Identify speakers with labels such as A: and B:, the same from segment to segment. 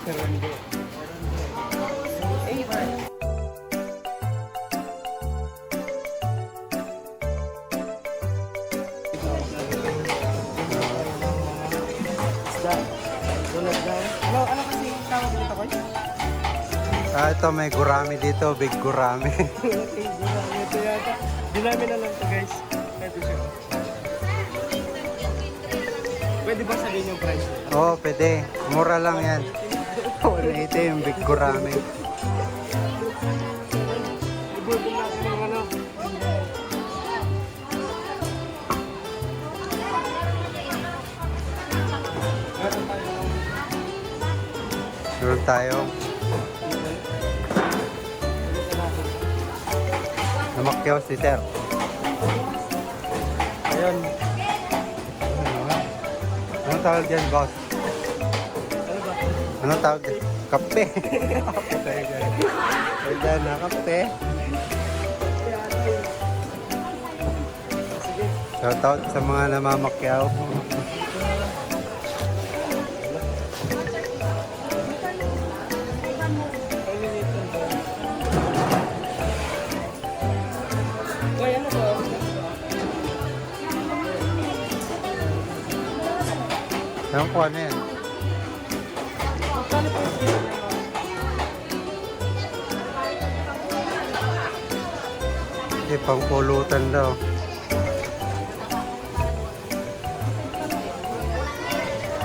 A: Sarando. Avon. Isda. Tulad daw. Ano kasi tawag dito ko?
B: Ito may gurami dito, big gurami.
A: Okay, gurami ito yata. Dinami na lang to guys. Ito siya. Pwede ba sabihin yung price?
B: Oo, pwede. Mura lang yan. 180 yung big gurami.
A: Ibutong natin yung ano.
B: Meron tayo. Namakyaw si sir. Ayun. Anong tawag dyan, boss?
A: Ano ba?
B: Anong tawag dyan? Kape. Ayan na, kape. Shoutout sa mga namamakyaw.
A: Uy, ano to?
B: Ewan ko ano yan.
A: Magkano po sila niya?
B: Hindi, pangpulutan daw.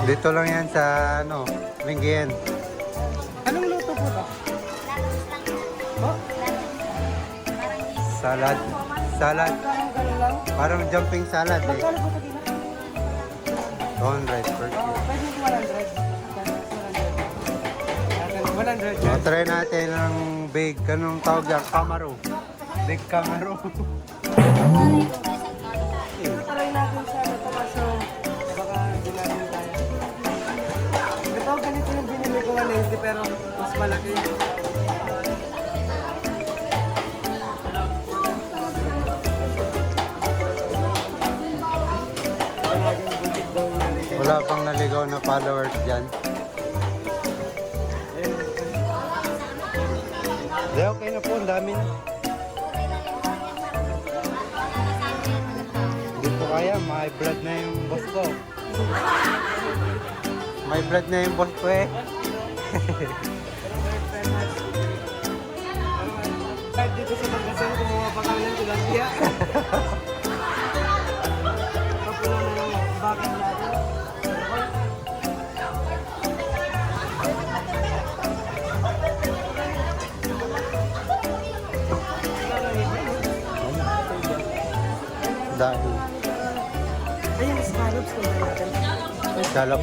B: Dito lang yan sa ano, Lingayen.
A: Anong luto po ba? Oh,
B: Salad. Salad.
A: ganun lang.
B: Parang jumping salad eh.
A: Magkano po ito dito?
B: 200 per kilo.
A: Pwede yung 100. 100.
B: O, try natin ng big, anong tawag yan? Camaro. Big Camaro.
A: Try natin sa ano to kaso baka hindi natin kaya. Ito, ganito yung binili ko 180 pero mas malaki.
B: Wala pang naligaw na followers dyan. Hindi, okay na po. Ang dami na. Hindi po kaya. May blood na yung boss ko. May blood na yung boss ko eh.
A: Kahit dito sa Pagkasal, kumuha pa kami ng tilapia. Kapula na yung bakit natin.
B: Dahil.
A: Ayun, scallops ko ba natin?
B: Scallop.